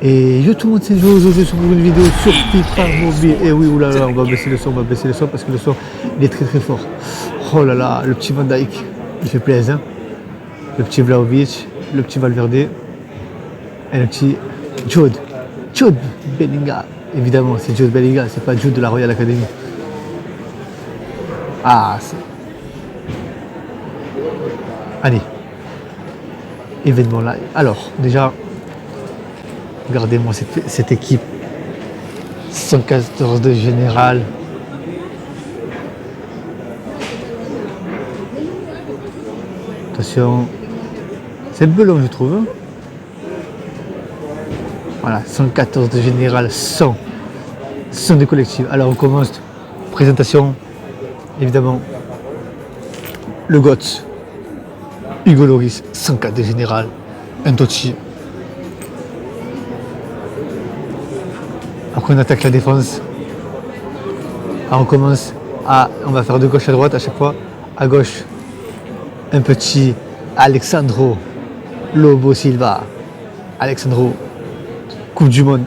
Et yo tout le monde, c'est Joe, aujourd'hui sur une vidéo sur FIFA Mobile. Et oui, oulala, on va baisser le son, parce que le son, il est très très fort. Oh là là, le petit Van Dijk, il fait plaisir. Hein. Le petit Vlahovic, le petit Valverde et le petit Jude Bellingham. Évidemment, c'est Jude Bellingham, c'est pas Jude de la Royal Academy. Ah, c'est... Allez, événement live. Alors, déjà, regardez-moi cette équipe. 114 de général. Attention, c'est belon je trouve. Hein. Voilà, 114 de général, 100 de collectif. Alors on commence. Présentation, évidemment. Le GOAT, Hugo Lloris, 104 de général, un Totti. Après on attaque la défense. Alors on commence on va faire de gauche à droite à chaque fois. À gauche, un petit Alexandro Lobo Silva. Alexandro, Coupe du Monde.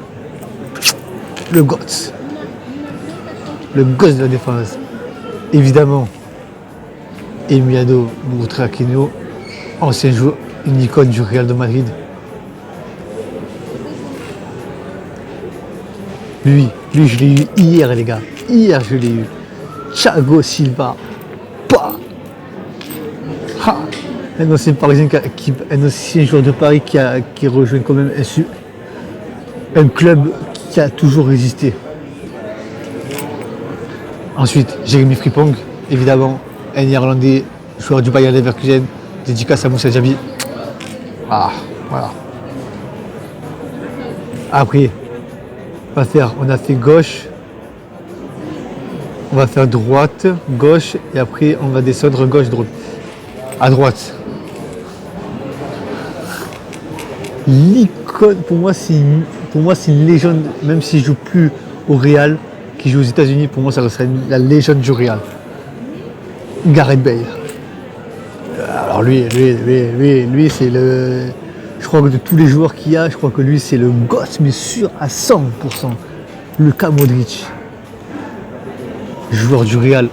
Le GOAT. Le gosse de la défense. Évidemment, Emiliano Butraquino, ancien joueur, une icône du Real de Madrid. Lui je l'ai eu hier les gars. Hier je l'ai eu. Thiago Silva. Bah. Ha. Un ancien parisien un ancien joueur de Paris qui rejoint quand même un club qui a toujours résisté. Ensuite, Jérémy Frimpong, évidemment, un Irlandais, joueur du Bayer Leverkusen, dédicace à Moussa Diaby. Ah, voilà. Après, on a fait gauche, on va faire droite, gauche, et après on va descendre gauche, droite. À droite. L'icône, pour moi c'est une légende, même s'il ne joue plus au Real, qui joue aux États-Unis, pour moi ça serait la légende du Real. Gareth Bale. Alors lui c'est le... Je crois que de tous les joueurs qu'il y a, je crois que lui c'est le gosse, mais sûr à 100%. Luka Modric. Joueur du Real.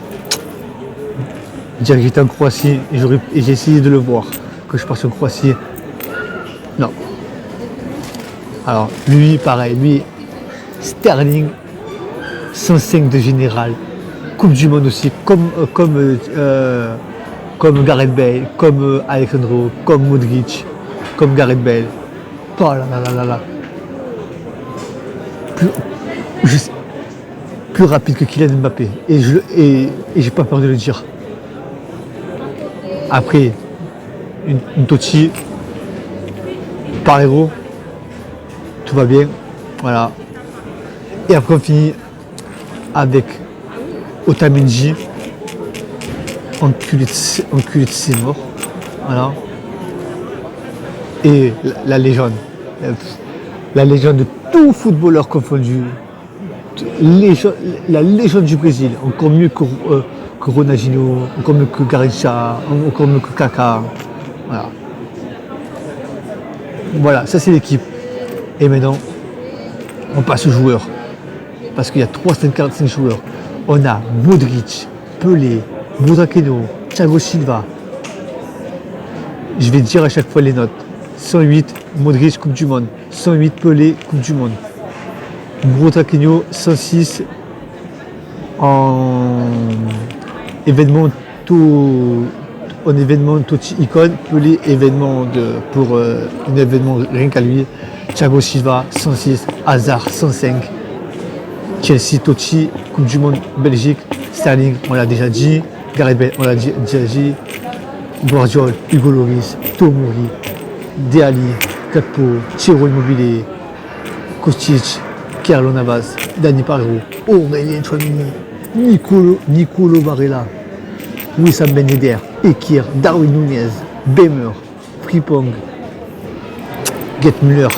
Dire que j'étais en Croatie et j'ai essayé de le voir. Que je passe en Croatie. Non. Alors lui pareil, Sterling. 105 de général, Coupe du Monde aussi, comme Gareth Bale, comme Alexandro, comme Modric, comme Gareth Bale. Oh là là là là. Plus rapide que Kylian Mbappé. Et j'ai pas peur de le dire. Après, une Totti, par héros, tout va bien. Voilà. Et après on finit avec Otamendi, enculé de ses morts, voilà. Et la légende de tout footballeur confondu, la légende du Brésil, encore mieux que Ronaldinho, encore mieux que Garrincha, encore mieux que Kaka, voilà. Voilà, ça c'est l'équipe. Et maintenant, on passe aux joueurs. Parce qu'il y a 345 joueurs. On a Modric, Pelé, Butraquino, Thiago Silva. Je vais dire à chaque fois les notes. 108, Modric, Coupe du Monde. 108, Pelé, Coupe du Monde. Butraquino, 106 en événement Totti icône. Pelé, événement pour un événement rien qu'à lui. Thiago Silva, 106. Hazard, 105. Chelsea, Totti, Coupe du Monde, Belgique, Sterling, on l'a déjà dit, Gareth Bale, on l'a déjà dit, Guardiola, Hugo Lloris, Tomori, Deali, Capo, Ciro Immobile, Kostic, Keylor Navas, Dani Parejo, Aurélien Tchouameni, Nicolo Barella, Wissam Ben Yedder, Ekir, Darwin Nunez, Bemer, Frimpong, Gerd Müller,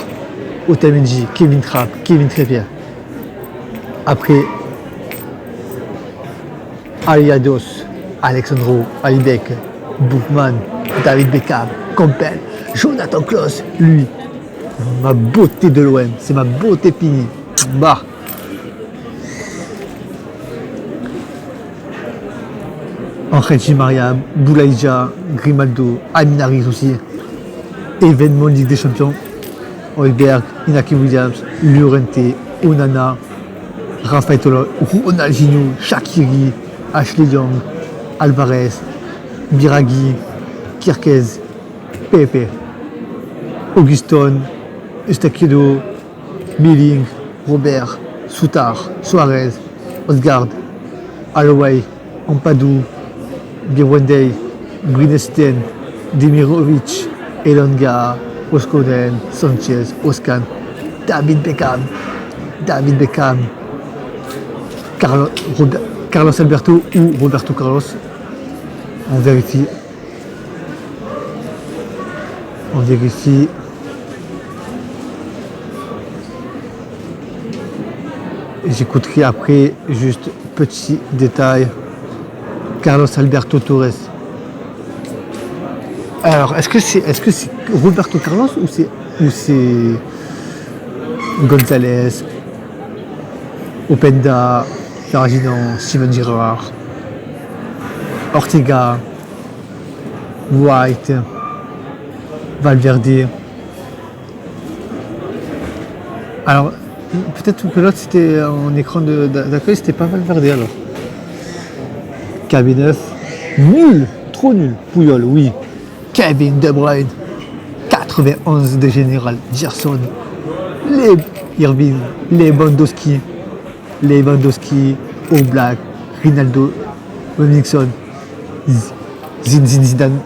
Otamendi, Kevin Trapp, Kevin Trippier. Après, Aliados, Alexandro, Alibek, Buchmann, David Beckham, Campbell, Jonathan Klaus, lui, ma beauté de l'OM, c'est ma beauté Pini. Bah. Angel Di Maria, Boulaïdja, Grimaldo, Aminaris aussi. Événement Ligue des Champions. Hojbjerg, Inaki Williams, Llorente, Onana, Rafael Tolo, Ronaldinho, Shaqiri, Ashley Young, Alvarez, Biraghi, Kirkez, Pepe, Auguston, Eustaquio, Milling, Robert, Soutar, Suarez, Osgard, Holloway, Ampadu, Birwendey, Grinesten, Demirovic, Elonga, Oskoden, Sanchez, Oscan, David Beckham, Carlos Alberto ou Roberto Carlos. On vérifie. J'écouterai après, juste petit détail. Carlos Alberto Torres. Alors, est-ce que c'est Roberto Carlos ou c'est Gonzalez, Openda, Ferdinand, Steven Gerrard, Ortega, White, Valverde. Alors, peut-être que l'autre c'était en écran d'accueil, c'était pas Valverde alors. KB9, nul, trop nul. Puyol, oui. Kevin De Bruyne, 91 de général. Gerson, les Irving, les Lewandowski, Oblak, Ronaldo, Nixon, Zidane,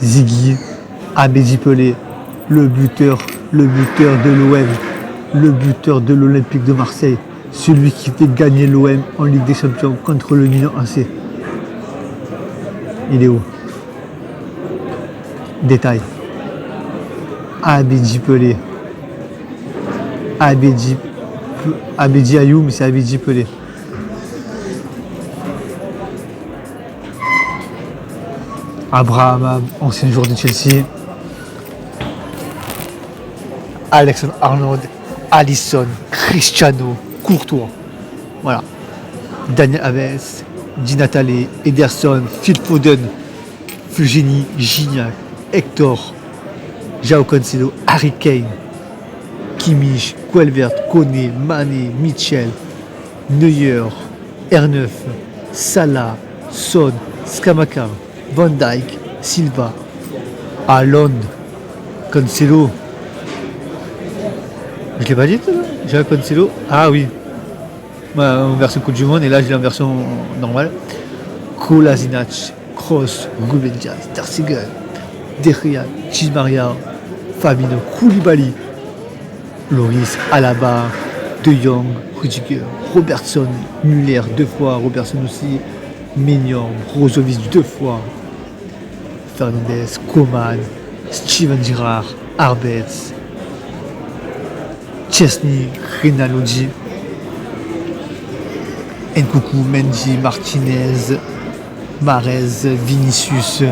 Ziggy, Abedi Pelé, le buteur de l'OM, le buteur de l'Olympique de Marseille, celui qui fait gagner l'OM en Ligue des Champions contre le Milan AC. Il est où? Détail. Abedi Pelé. Abedi Ayou, mais c'est Abedi Pelé. Abraham, ancien joueur de Chelsea. Alexandre Arnold, Alisson, Cristiano, Courtois. Voilà. Daniel Alves, Di Natale, Ederson, Phil Foden, Fulgini, Gignac, Hector, João Cancelo, Harry Kane, Kimmich, Kluivert, Koné, Mané, Mitchell, Neuer, R9, Salah, Son, Scamacca, Van Dijk, Silva, Haaland, Cancelo. Je l'ai pas dit tout là? João Cancelo. Ah oui. En version Coupe du Monde et là je l'ai en version normale. Kolasinac, Kroos, Ruben Dias, Ter Stegen, De Gea, Di Maria, Fabinho, Koulibaly, Loris, Alaba, De Jong, Rudiger, Robertson, Müller 2 fois, Robertson aussi, Mignon, Brozovic 2 fois, Fernandez, Coman, Steven Gerrard, Arbetz, Chesney, Rinaldi, Nkunku, Mendy, Martinez, Mahrez, Vinicius,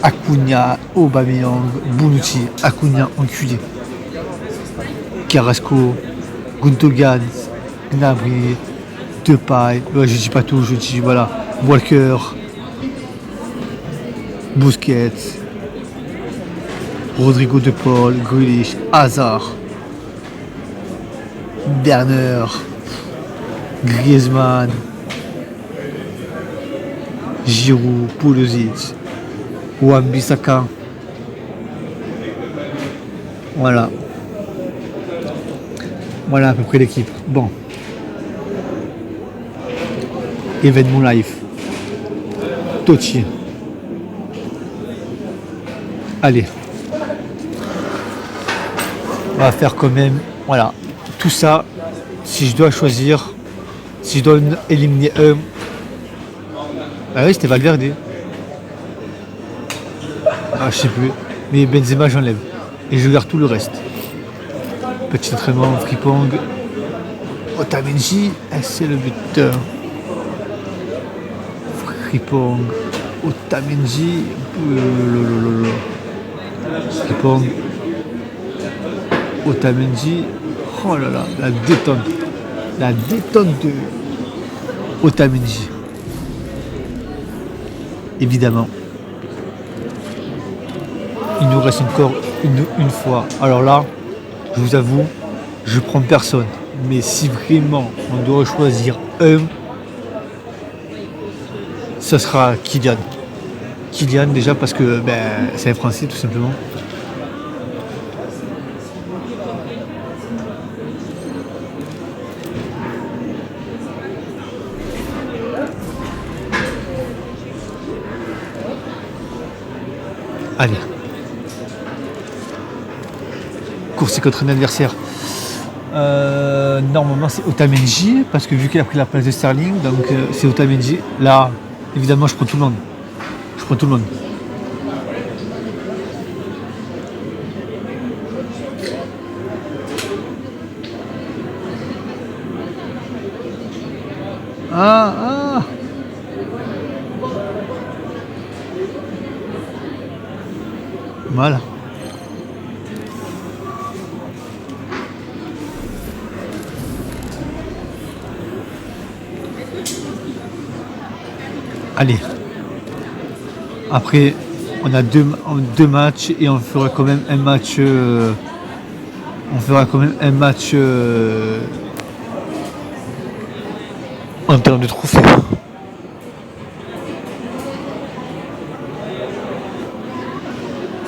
Acuna, Aubameyang, Bonucci, Acuna enculé, Carrasco, Gundogan, Gnabry, Depay, ouais, je dis pas tout, je dis voilà, Walker, Busquets, Rodrigo De Paul, Grealish, Hazard, Werner, Griezmann, Giroud, Pulisic, Wan-Bissaka. Voilà. Voilà à peu près l'équipe. Bon. Événement live. Totti. Allez. On va faire quand même. Voilà. Tout ça, si je dois choisir, si je dois éliminer un. Ah oui, c'était Valverde. Ah, je sais plus. Mais Benzema, j'enlève. Et je garde tout le reste. Petit entraînement, Fripong. Otamendi, c'est le buteur. Fripong. Otamendi. Fripong. Otamendi, oh là là, la détente de Otamendi. Évidemment, il nous reste encore une fois. Alors là, je vous avoue, je prends personne. Mais si vraiment on doit choisir un, ça sera Kylian. Kylian déjà parce que c'est un Français tout simplement. Allez. Course contre un adversaire. Normalement c'est Otamendi parce que vu qu'il a pris la place de Sterling, donc c'est Otamendi. Là, évidemment, je prends tout le monde. Ah. Voilà. Allez. Après, on a deux matchs et on fera quand même un match. En termes de trophée.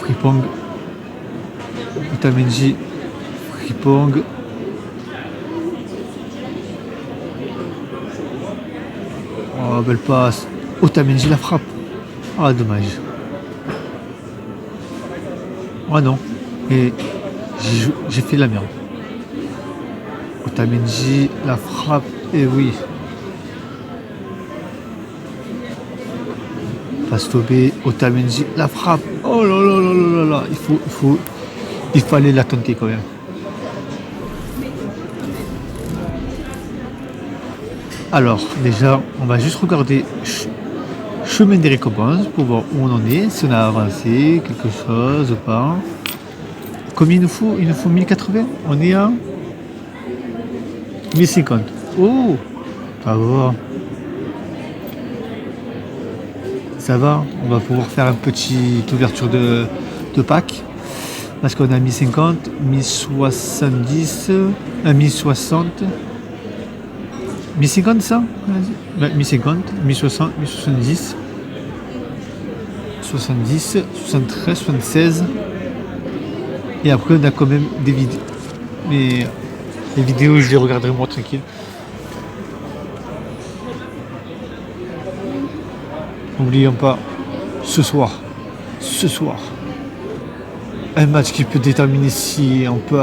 Frimpong. Otamendi. Frimpong. Oh, belle passe. Otamendi la frappe. Ah, dommage. Ah non. Et j'ai fait de la merde. Otamendi la frappe. Et oui. Pastové, Otamendi la frappe. Oh là là là là là. Il fallait la tenter quand même. Alors, déjà, on va juste regarder chemin des récompenses pour voir où on en est, si on a avancé quelque chose ou pas. Combien il nous faut? Il nous faut 1080. On est à 1050. Oh, ça va. Ça va. On va pouvoir faire une petite ouverture de pack. Parce qu'on a 1050, 1070, 1060. 1050 ça? 1050, 1060, 1070, 70, 73, 76. Et après on a quand même des vidéos. Mais les vidéos je les regarderai moi tranquille. N'oublions pas, ce soir, un match qui peut déterminer si on peut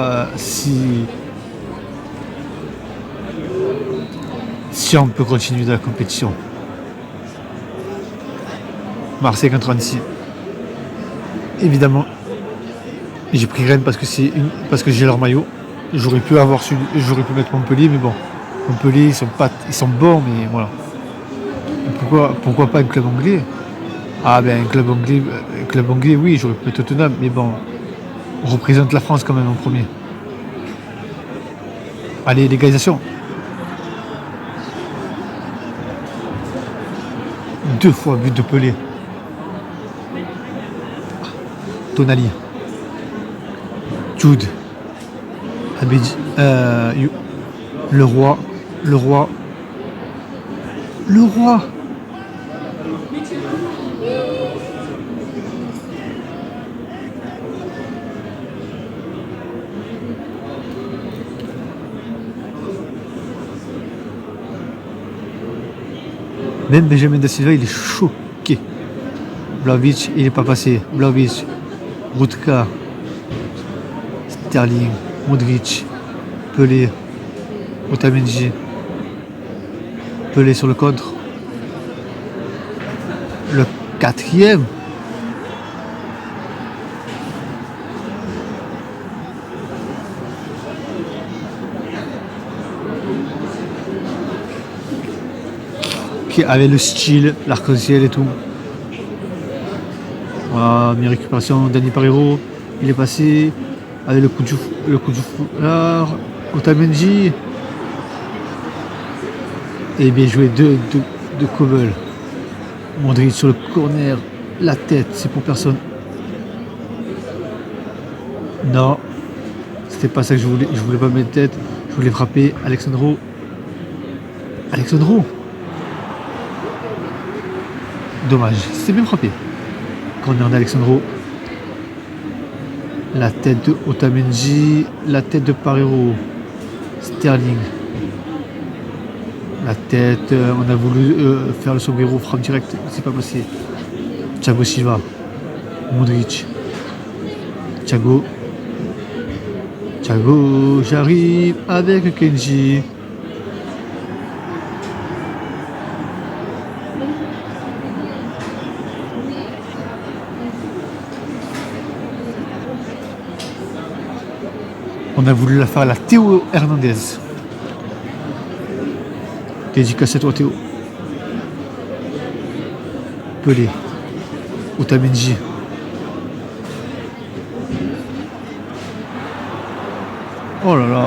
si on peut continuer dans la compétition. Marseille contre Annecy. Évidemment, j'ai pris Rennes parce que j'ai leur maillot. J'aurais pu mettre Montpellier, mais bon, Montpellier ils sont bons, mais voilà. Pourquoi pas un club anglais? Ah ben un club anglais, oui, j'aurais pu mettre Tottenham, mais bon, on représente la France quand même en premier. Allez, l'égalisation. 2 fois but de Pelé. Tonali. Jude. Abedi. Le roi. Même Benjamin Da Silva, il est choqué. Vlahovic, il n'est pas passé. Vlahovic, Rutka, Sterling, Modric, Pelé, Otamendi, Pelé sur le contre. Le 4e. Qui avait le style, l'arc-en-ciel et tout. Voilà, mes récupérations, Dani Parejo, il est passé. Allez, le coup du foulard. Otamendi. Et bien joué de Kovel. Modric sur le corner. La tête, c'est pour personne. Non. C'était pas ça que je voulais. Je voulais pas mettre tête. Je voulais frapper. Alexandro. Dommage. C'est bien frappé. Corner d'Alexandro. La tête de Otamendi. La tête de Parero. Sterling. La tête, on a voulu faire le sombrero, frappe direct, c'est pas passé. Thiago Silva, Modric, Thiago, j'arrive avec Kenji. On a voulu la faire à la Théo Hernandez. Dédicace à toi Théo. Pelé. Otamendi. Oh là là.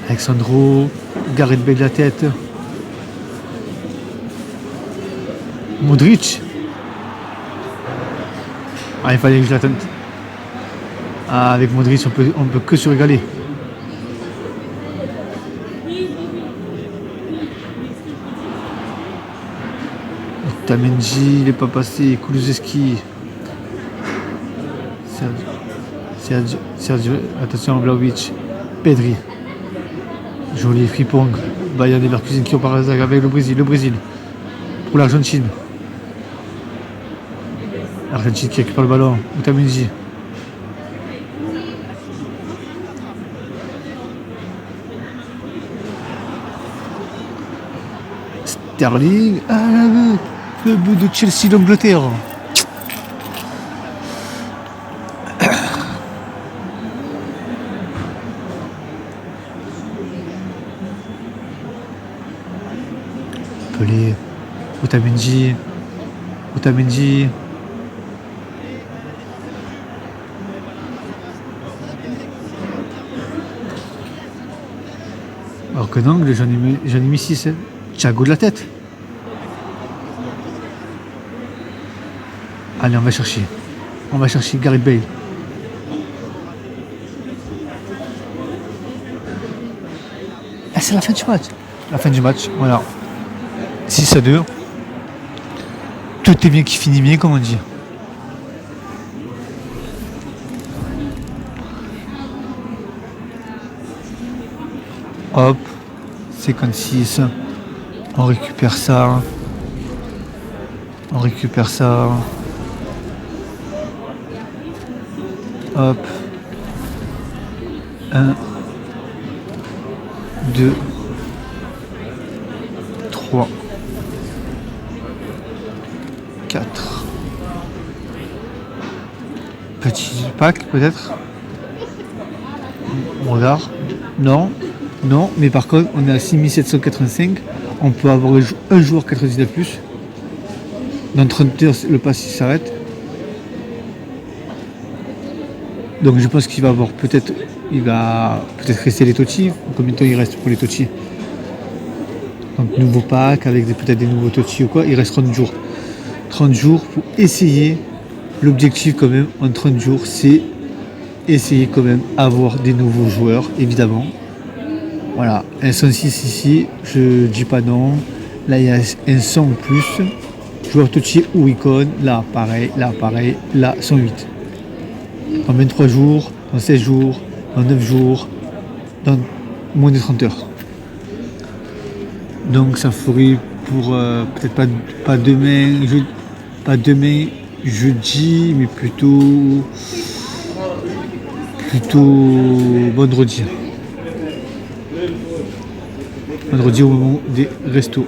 Alexandro. Gareth Bale de la tête. Modric. Ah, il fallait que je l'attende. Ah, avec Modric, on peut que se régaler. Otamendi, il n'est pas passé. Kulusevski. Sergio, attention, Vlahovic. Pedri. Joli fripong. Bayern Leverkusen qui repart avec le Brésil. Pour l'Argentine. L'Argentine qui récupère le ballon. Otamendi. Sterling. Ah, le but de Chelsea d'Angleterre. Pelé. Otamendi. Alors que non, j'en ai mis 6. Hein. Thiago de la tête. Allez, on va chercher Gareth Bale. Ah, c'est la fin du match. La fin du match, voilà. 6-2. Tout est bien qui finit bien, comme on dit. Hop, 56. On récupère ça. Hop. 1, 2, 3, 4. Petit pack peut-être. On regarde. Non, mais par contre on est à 6785. On peut avoir un joueur 99 plus. Dans 30 heures le pass s'arrête. Donc je pense qu'il va avoir peut-être rester les Totti. Combien de temps il reste pour les Totti? Donc nouveau pack avec peut-être des nouveaux Totti ou quoi. Il reste 30 jours. 30 jours pour essayer. L'objectif quand même en 30 jours, c'est essayer quand même avoir des nouveaux joueurs, évidemment. Voilà, un 106 ici, je dis pas non. Là il y a un 100 en plus. Joueur Totti ou icône, là pareil, là 108. Dans 23 jours, dans 16 jours, dans 9 jours, dans moins de 30 heures. Donc ça ferait pour peut-être pas demain, jeudi, mais plutôt vendredi. Vendredi au moment des restos.